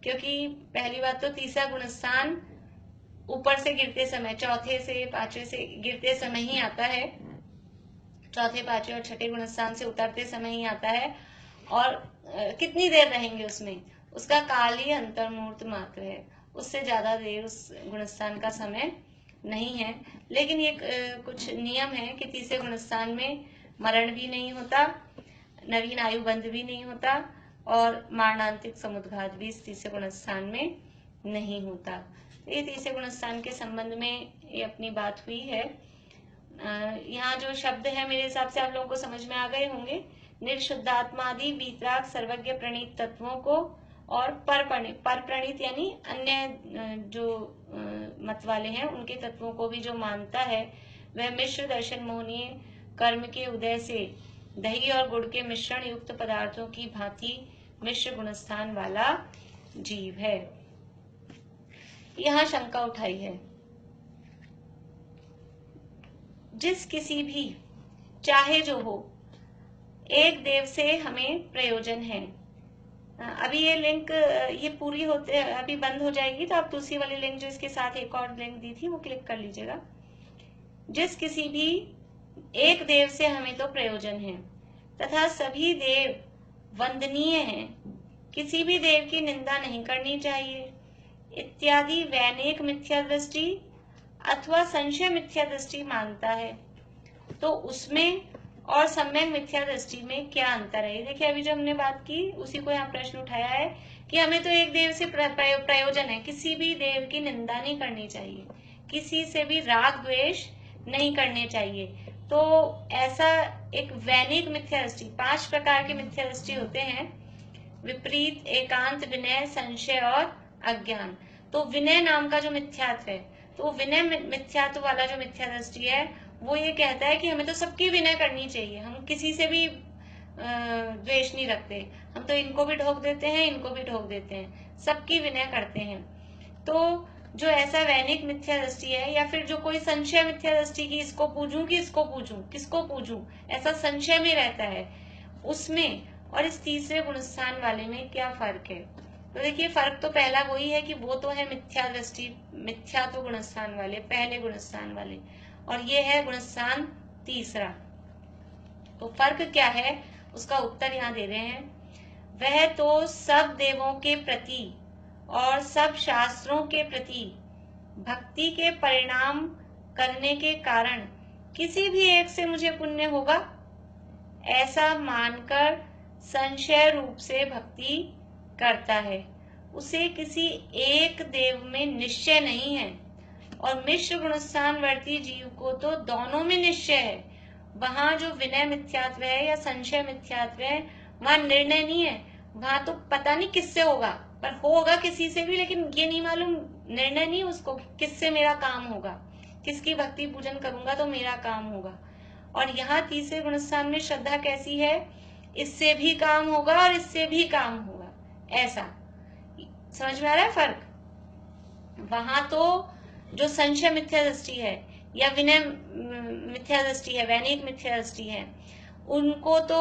क्योंकि पहली बात तो तीसरा गुणस्थान ऊपर से गिरते समय, चौथे से पांचवे से गिरते समय ही आता है, चौथे पांचवे और छठे गुणस्थान से उतरते समय ही आता है। और कितनी देर रहेंगे उसमें, उसका काल ही अंतर्मुहूर्त मात्र है, उससे ज्यादा देर उस गुणस्थान का समय नहीं है। लेकिन ये कुछ नियम है कि तीसरे गुणस्थान में मरण भी नहीं होता, नवीन आयु बंध भी नहीं होता, और मारणांतिक समुद्घात भी इस तीसरे गुणस्थान में नहीं होता। ये तीसरे गुणस्थान के संबंध में ये अपनी बात हुई है। यहाँ जो शब्द है मेरे हिसाब से आप लोगों को समझ में आ गए होंगे। निर्शुद्धात्मादि वीतराग सर्वज्ञ प्रणीत तत्वों को, और पर प्रणीत यानी अन्य जो मत वाले हैं उनके तत्वों को भी जो मानता है, वह मिश्र दर्शन मोहनीय कर्म के उदय से दही और गुड़ के मिश्रण युक्त पदार्थों की भांति मिश्र गुणस्थान वाला जीव है। यहाँ शंका उठाई है, जिस किसी भी, चाहे जो हो, एक देव से हमें प्रयोजन है। अभी ये लिंक ये पूरी होते अभी बंद हो जाएगी, तो आप दूसरी वाली लिंक जो इसके साथ एक और लिंक दी थी वो क्लिक कर लीजिएगा। जिस किसी भी एक देव से हमें तो प्रयोजन है, तथा सभी देव वंदनीय हैं, किसी भी देव की निंदा नहीं करनी चाहिए, इत्यादि वैनिक मिथ्या दृष्टि अथवा संशय मिथ्या दृष्टि मानता है। तो उसमें और सम्यक मिथ्या दृष्टि में क्या अंतर है? देखिए अभी जो हमने बात की उसी को यहाँ प्रश्न उठाया है कि हमें तो एक देव से प्रयोजन है, किसी भी देव की निंदा नहीं करनी चाहिए, किसी से भी राग द्वेष नहीं करने चाहिए। तो ऐसा एक वैनिक मिथ्या दृष्टि, 5 प्रकार के मिथ्या दृष्टि होते हैं, विपरीत, एकांत, विनय, संशय और अज्ञान। तो विनय नाम का जो मिथ्यात्व है, तो विनय मिथ्यात्व वाला जो मिथ्या दृष्टि है वो ये कहता है कि हमें तो सबकी विनय करनी चाहिए, हम किसी से भी द्वेष नहीं रखते, हम तो इनको भी ढोक देते हैं, इनको भी ढोक देते हैं, सबकी विनय करते हैं। तो जो ऐसा वैनिक मिथ्या दृष्टि है, या फिर जो कोई संशय मिथ्या दृष्टि की इसको पूजूं कि इसको पूजूं, किसको पूजूं, ऐसा संशय में रहता है, उसमें और इस तीसरे गुणस्थान वाले में क्या फर्क है? तो देखिए, फर्क तो पहला वही है कि वो तो है मिथ्या दृष्टि, मिथ्या तो गुणस्थान वाले, पहले गुणस्थान वाले, और ये है गुणस्थान तीसरा। तो फर्क क्या है, उसका उत्तर यहाँ दे रहे हैं। वह तो सब देवों के प्रति और सब शास्त्रों के प्रति भक्ति के परिणाम करने के कारण किसी भी एक से मुझे पुण्य होगा, ऐसा मानकर संशय रूप से भक्ति करता है। उसे किसी एक देव में निश्चय नहीं है, और मिश्र गुणस्थान वर्ती जीव को तो दोनों में निश्चय है। वहां जो विनय मिथ्यात्व है या संशय मिथ्यात्व है, वहां निर्णय नहीं है, वहां तो पता नहीं किससे होगा, पर होगा किसी से भी, लेकिन ये नहीं मालूम, निर्णय नहीं उसको किससे मेरा काम होगा, किसकी भक्ति पूजन करूंगा तो मेरा काम होगा। और यहाँ तीसरे गुणस्थान में श्रद्धा कैसी है, इससे भी काम होगा और इससे भी काम होगा, ऐसा समझ में आ रहा है फर्क? वहां तो जो संशय मिथ्या दृष्टि है या विनय मिथ्या दृष्टि है, वैनिक मिथ्या दृष्टि है, उनको तो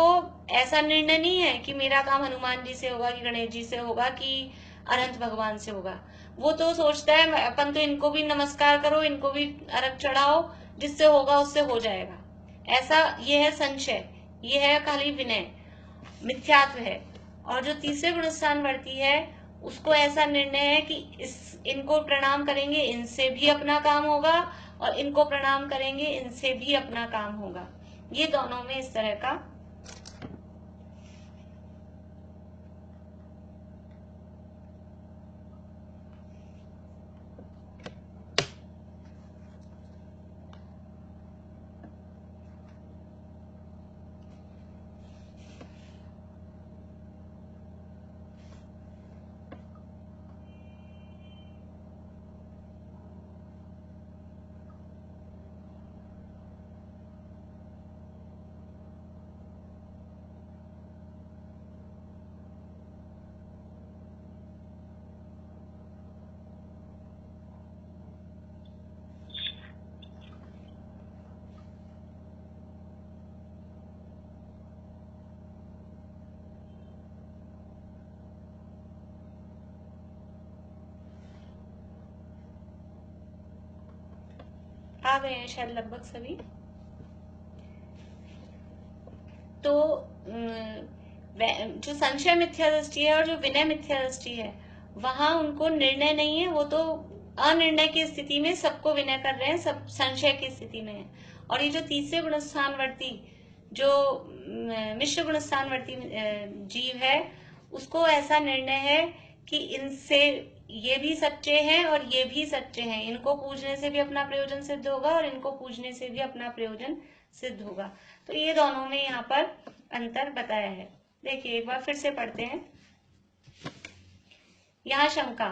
ऐसा निर्णय नहीं है कि मेरा काम हनुमान जी से होगा कि गणेश जी से होगा कि अनंत भगवान से होगा। वो तो सोचता है अपन तो इनको भी नमस्कार करो, इनको भी अर्घ चढ़ाओ, जिससे होगा उससे हो जाएगा, ऐसा ये है संशय, ये है खाली विनय मिथ्यात्व है। और जो तीसरे गुणस्थान वर्ती है, उसको ऐसा निर्णय है कि इनको प्रणाम करेंगे इनसे भी अपना काम होगा, और इनको प्रणाम करेंगे इनसे भी अपना काम होगा। ये दोनों में इस तरह का आ गए हैं शायद लगभग सभी। तो जो संशय मिथ्या दृष्टि है और जो विनय मिथ्या दृष्टि है, वहां उनको निर्णय नहीं है, वो तो अनिर्णय की स्थिति में सबको विनय कर रहे हैं, सब संशय की स्थिति में है। और ये जो तीसरे गुणस्थान वर्ती जो मिश्र गुणस्थान वर्ती जीव है, उसको ऐसा निर्णय है कि इनसे ये भी सच्चे हैं और ये भी सच्चे हैं, इनको पूजने से भी अपना प्रयोजन सिद्ध होगा और इनको पूजने से भी अपना प्रयोजन सिद्ध होगा। तो ये दोनों में यहाँ पर अंतर बताया है। देखिए एक बार फिर से पढ़ते हैं। यहाँ शंका,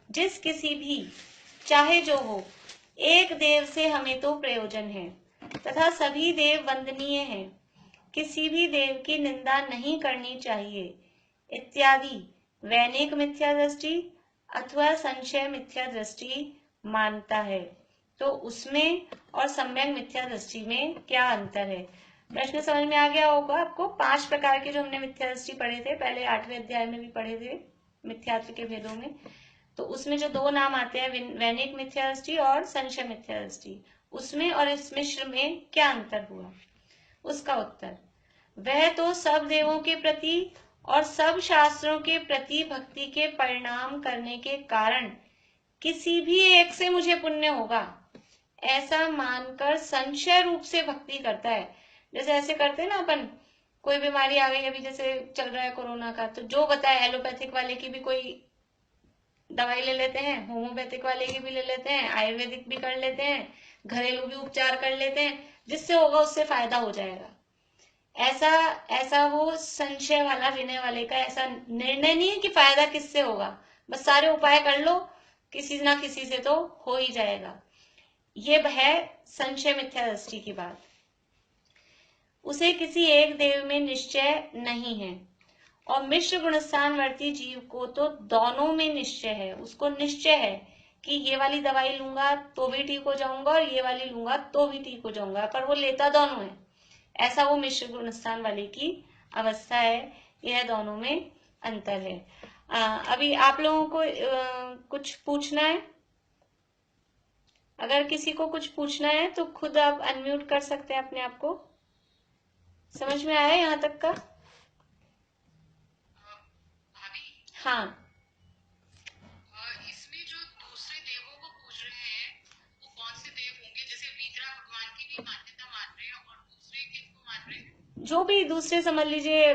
जिस किसी भी चाहे जो हो एक देव से हमें तो प्रयोजन है, तथा सभी देव वंदनीय हैं, किसी भी देव की निंदा नहीं करनी चाहिए, इत्यादि वैनिक मिथ्या दृष्टि अथवा संशय मिथ्या दृष्टि मानता है। तो उसमें और सम्यक मिथ्या दृष्टि में क्या अंतर है? प्रश्न समझ में आ गया होगा आपको। 5 प्रकार के जो हमने मिथ्या दृष्टि पढ़े थे, पहले 8वें अध्याय में भी पढ़े थे मिथ्यात्व के भेदों में, तो उसमें जो 2 नाम आते हैं, वैनिक मिथ्या दृष्टि और संशय मिथ्या दृष्टि, उसमें और इस मिश्र में क्या अंतर हुआ? उसका उत्तर, वह तो सब देवों के प्रति और सब शास्त्रों के प्रति भक्ति के परिणाम करने के कारण किसी भी एक से मुझे पुण्य होगा, ऐसा मानकर संशय रूप से भक्ति करता है। जैसे ऐसे करते हैं ना अपन, कोई बीमारी आ गई, अभी जैसे चल रहा है कोरोना का, तो जो बताए एलोपैथिक वाले की भी कोई दवाई ले लेते हैं, होम्योपैथिक वाले की भी ले लेते हैं, आयुर्वेदिक भी कर लेते हैं, घरेलू भी उपचार कर लेते हैं, जिससे होगा उससे फायदा हो जाएगा। ऐसा वो संशय वाला विनय वाले का ऐसा निर्णय नहीं है कि फायदा किससे होगा, बस सारे उपाय कर लो, किसी ना किसी से तो हो ही जाएगा। ये है संशय मिथ्या दृष्टि की बात। उसे किसी एक देव में निश्चय नहीं है, और मिश्र गुणस्थानवर्ती जीव को तो दोनों में निश्चय है। उसको निश्चय है कि ये वाली दवाई लूंगा तो भी ठीक हो जाऊंगा और ये वाली लूंगा तो भी ठीक हो जाऊंगा, पर वो लेता दोनों है। ऐसा वो मिश्र गुणस्थान वाले की अवस्था है। यह दोनों में अंतर है। अभी आप लोगों को कुछ पूछना है? अगर किसी को कुछ पूछना है तो खुद आप अनम्यूट कर सकते हैं अपने आप को। समझ में आया यहाँ तक का? हाँ, इसमें जो दूसरे देवों को पूछ रहे हैं वो कौन से देव होंगे? जैसे वीतरा भगवान की भी मान्यता मान रहे हैं और दूसरे किसको मान रहे हैं? जो भी दूसरे समझ लीजिए,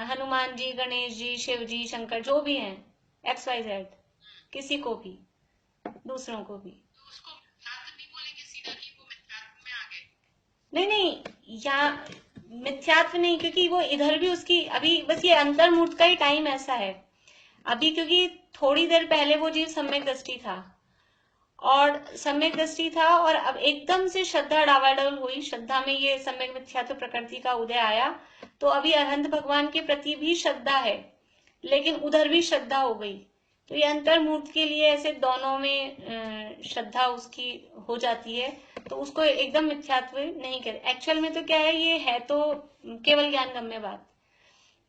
हनुमान जी, गणेश जी, शिव जी, शंकर, जो भी हैं, XYZ, किसी को भी, दूसरों को भी। तो उसको मिथ्यात्व नहीं बोलेंगे सीधा कि वो मिथ्यात्व में आ गए? नहीं नहीं, यहाँ मिथ्यात्व नहीं, क्योंकि वो इधर भी उसकी अभी बस ये अंतर्मूर्त का ही टाइम ऐसा है अभी, क्योंकि थोड़ी देर पहले वो जीव सम्यक दृष्टि था और अब एकदम से श्रद्धा डावाडोल हुई, श्रद्धा में ये सम्यक मिथ्यात्व प्रकृति का उदय आया, तो अभी अरहंत भगवान के प्रति भी श्रद्धा है, लेकिन उधर भी श्रद्धा हो गई। तो ये अंतर्मूर्त के लिए ऐसे दोनों में श्रद्धा उसकी हो जाती है, तो उसको एकदम मिथ्यात्व नहीं कहते। एक्चुअल में तो क्या है, ये है तो केवल ज्ञान गम्य बात,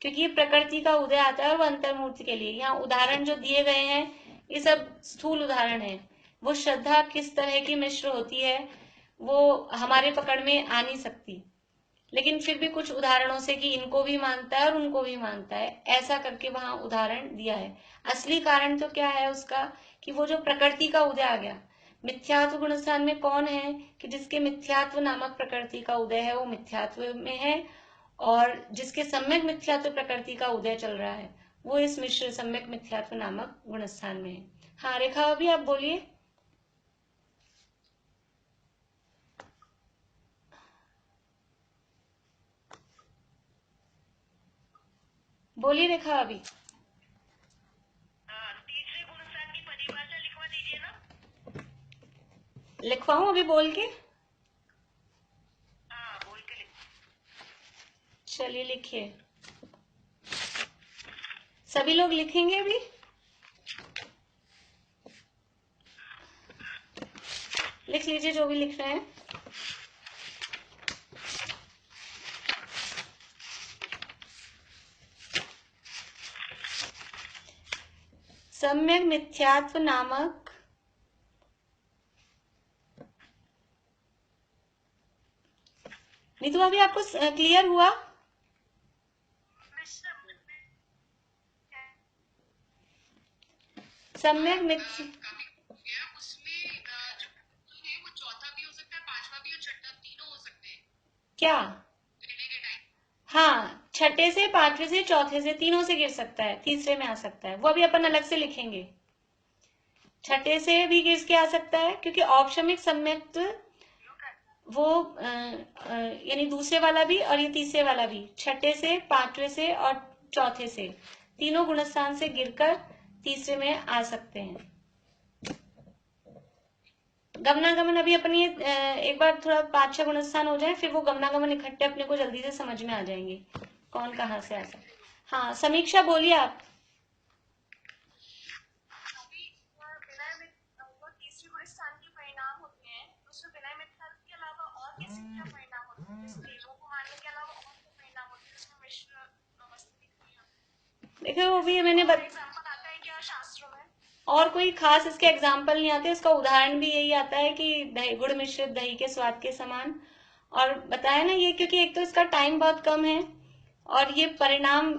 क्योंकि ये प्रकृति का उदय आता है और वो अंतर्मूर्ति के लिए। यहाँ उदाहरण जो दिए गए हैं ये सब स्थूल उदाहरण है। वो श्रद्धा किस तरह की मिश्र होती है वो हमारे पकड़ में आ नहीं सकती, लेकिन फिर भी कुछ उदाहरणों से कि इनको भी मानता है और उनको भी मानता है, ऐसा करके वहां उदाहरण दिया है। असली कारण तो क्या है उसका, कि वो जो प्रकृति का उदय आ गया। मिथ्यात्व गुणस्थान में कौन है कि जिसके मिथ्यात्व नामक प्रकृति का उदय है, वो मिथ्यात्व में है, और जिसके सम्यक मिथ्यात्व प्रकृति का उदय चल रहा है वो इस मिश्र सम्यक मिथ्यात्व नामक गुणस्थान में है। हाँ रेखा, अभी आप बोलिए। बोलिए रेखा अभी। तीसरे गुणस्थान की परिभाषा लिखवा दीजिए ना। लिखवाऊं अभी बोल के? हाँ, बोल के लिख। चलिए लिखिए, सभी लोग लिखेंगे अभी। लिख लीजिए जो भी लिख रहे हैं। सम्यक मिथ्यात्व नामक नीतू, अभी आपको क्लियर हुआ? सम्यक मिथ्या उसमें जो है वो चौथा भी हो सकता है, पांचवा भी और छठा, तीनों हो सकते हैं क्या? गिरने के टाइम। हाँ, छठे से, पांचवे से, चौथे से, तीनों से गिर सकता है, तीसरे में आ सकता है, वो अभी अपन अलग से लिखेंगे। छठे से भी गिर के आ सकता है, क्योंकि औपशमिक सम्यक वो यानी दूसरे वाला भी और ये तीसरे वाला भी, छठे से, पांचवे से और चौथे से, तीनों गुणस्थान से गिरकर तीसरे में आ सकते हैं। गमनागमन अभी अपन ये एक बार थोड़ा 5-6 गुणस्थान हो जाए, फिर वो गमनागमन इकट्ठे अपने को जल्दी से समझ में आ जाएंगे कौन कहाँ से आ सकता। हाँ समीक्षा बोलिए आप। तीसरे गुणस्थान के परिणाम होते हैं, उसमें विनय मिथ्यात्व के अलावा और किसी क्या परिणाम होते हैं? देवों को मानने के अलावा और क्या परिणाम होते हैं? उसमें मिश्र अवस्था देखो वो भी मैंने एग्जाम्पल आता है क्या शास्त्रों में? और कोई खास इसके एग्जाम्पल नहीं आते, इसका उदाहरण भी यही आता है कि दही गुड़ मिश्रित दही के स्वाद के समान। और बताया ना ये, क्योंकि एक तो इसका टाइम बहुत कम है और ये परिणाम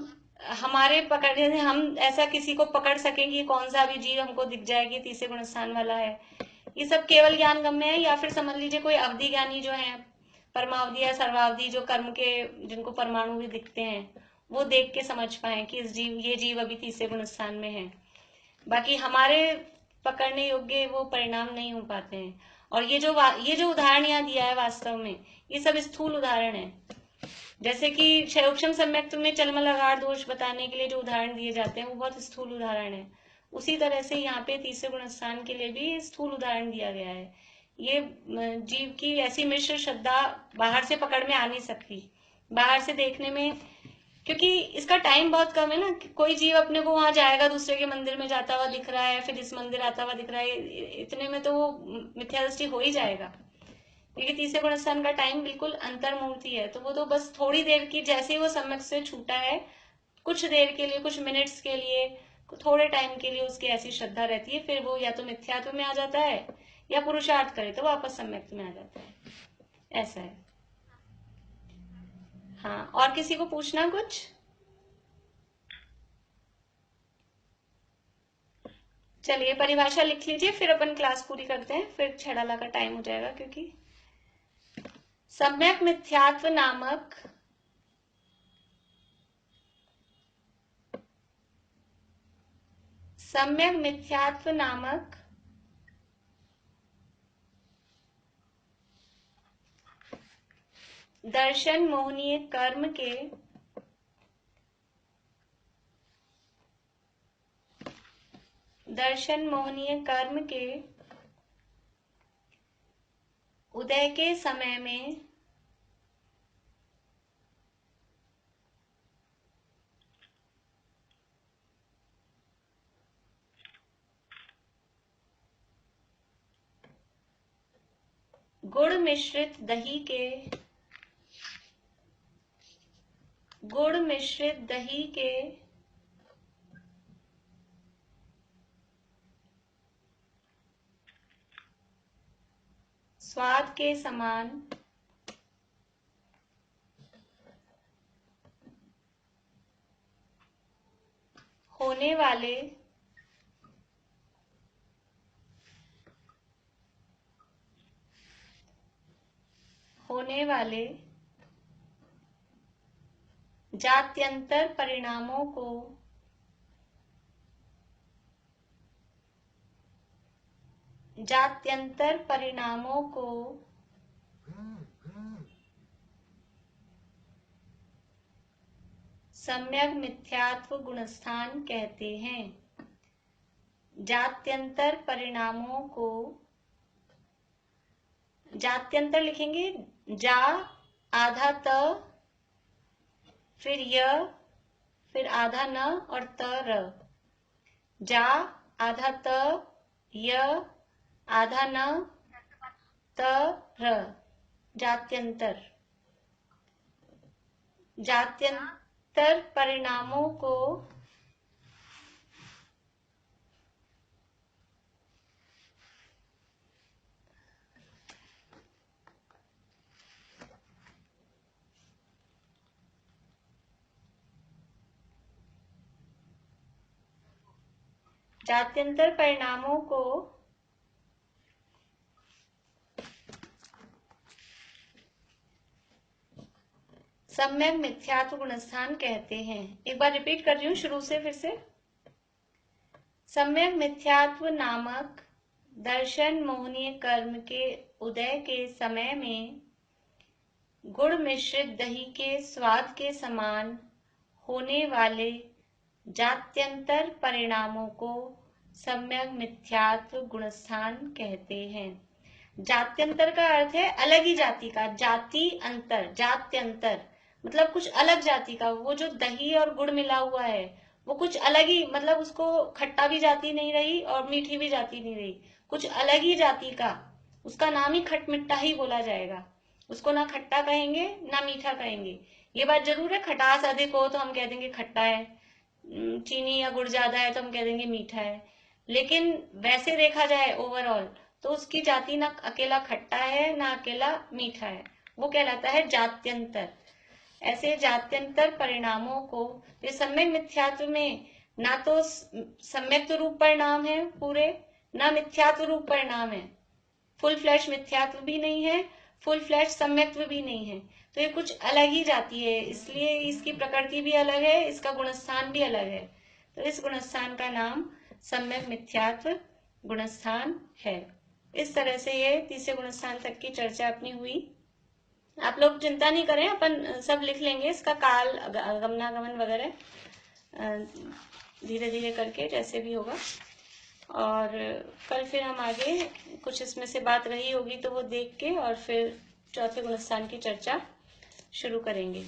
हमारे पकड़ने से हम ऐसा किसी को पकड़ सकें कि कौन सा भी जीव हमको दिख जाएगी तीसरे गुणस्थान वाला है, ये सब केवल ज्ञान गम्य है। या फिर समझ लीजिए कोई अवधि ज्ञानी जो है, परमावधि या सर्वावधि, जो कर्म के जिनको परमाणु भी दिखते हैं, वो देख के समझ पाए कि इस जीव ये जीव अभी तीसरे गुणस्थान में है। बाकी हमारे पकड़ने योग्य वो परिणाम नहीं हो पाते हैं। और ये जो उदाहरण यहाँ दिया है वास्तव में ये सब स्थूल उदाहरण है। जैसे कि क्षयोक्षम सम्यक में चलमलगाड़ दोष बताने के लिए जो उदाहरण दिए जाते हैं वो बहुत स्थूल उदाहरण है। उसी तरह से यहाँ पे तीसरे गुणस्थान के लिए भी स्थूल उदाहरण दिया गया है ये जीव की ऐसी मिश्र श्रद्धा बाहर से पकड़ में आ नहीं सकती, बाहर से देखने में, क्योंकि इसका टाइम बहुत कम है ना। कि कोई जीव अपने को वहां जाएगा, दूसरे के मंदिर में जाता हुआ दिख रहा है, फिर इस मंदिर आता हुआ दिख रहा है, इतने में तो वो मिथ्या दृष्टि हो ही जाएगा। क्योंकि तीसरे गुणस्थान का टाइम बिल्कुल अंतर्मूर्ति है, तो वो तो बस थोड़ी देर की, जैसे ही वो सम्यक से छूटा है, कुछ देर के लिए, कुछ मिनट्स के लिए, थोड़े टाइम के लिए उसकी ऐसी श्रद्धा रहती है, फिर वो या तो मिथ्यात्व में आ जाता है या पुरुषार्थ करे तो वापस सम्यक में आ जाता है। ऐसा है। हाँ, और किसी को पूछना कुछ? चलिए परिभाषा लिख लीजिए, फिर अपन क्लास पूरी करते हैं, फिर छड़ाला का टाइम हो जाएगा। क्योंकि सम्यक मिथ्यात्व नामक दर्शन मोहनीय कर्म के उदय के समय में गुड़ मिश्रित दही के स्वाद के समान होने वाले जात्यंतर परिणामों को सम्यक मिथ्यात्व गुणस्थान कहते हैं। जात्यंतर परिणामों को, जात्यंतर लिखेंगे, जा आधा त, फिर य, फिर आधा न और त र। जा आधा त, य आधा न, त र। जात्यंतर परिणामों को सम्यक मिथ्यात्व गुणस्थान कहते हैं। एक बार रिपीट कर रही हूं शुरू से फिर से। सम्यक मिथ्यात्व नामक दर्शन मोहनीय कर्म के उदय के समय में गुड़ मिश्रित दही के स्वाद के समान होने वाले जात्यंतर परिणामों को सम्यक मिथ्यात्व गुणस्थान कहते हैं। जात्यंतर का अर्थ है अलग ही जाति का, जाति अंतर, जात्यंतर मतलब कुछ अलग जाति का। वो जो दही और गुड़ मिला हुआ है वो कुछ अलग ही, मतलब उसको खट्टा भी जाति नहीं रही और मीठी भी जाति नहीं रही, कुछ अलग ही जाति का। उसका नाम ही खटमिट्ठा ही बोला जाएगा। उसको ना खट्टा कहेंगे ना मीठा कहेंगे। ये बात जरूर है, खटास अधिक हो तो हम कह देंगे खट्टा है, चीनी या गुड़ ज्यादा है तो हम कह देंगे मीठा है। लेकिन वैसे देखा जाए ओवरऑल तो उसकी जाति ना अकेला खट्टा है ना अकेला मीठा है, वो कहलाता है जात्यंतर। ऐसे जात्यंतर परिणामों को, ये सम्यक मिथ्यात्व में ना तो सम्यक रूप परिणाम है पूरे, ना मिथ्यात्व रूप परिणाम है। फुल फ्लैश मिथ्यात्व भी नहीं है, फुल फ्लैश सम्यक्त्व भी नहीं है। तो ये कुछ अलग ही जाती है, इसलिए इसकी प्रकृति भी अलग है, इसका गुणस्थान भी अलग है। तो इस गुणस्थान का नाम सम्यक मिथ्यात्व गुणस्थान है। इस तरह से ये तीसरे गुणस्थान तक की चर्चा अपनी हुई। आप लोग चिंता नहीं करें, अपन सब लिख लेंगे इसका काल, गमनागमन वगैरह धीरे धीरे करके जैसे भी होगा। और कल फिर हम आगे कुछ इसमें से बात रही होगी तो वो देख के और फिर चौथे गुणस्थान की चर्चा शुरू करेंगे।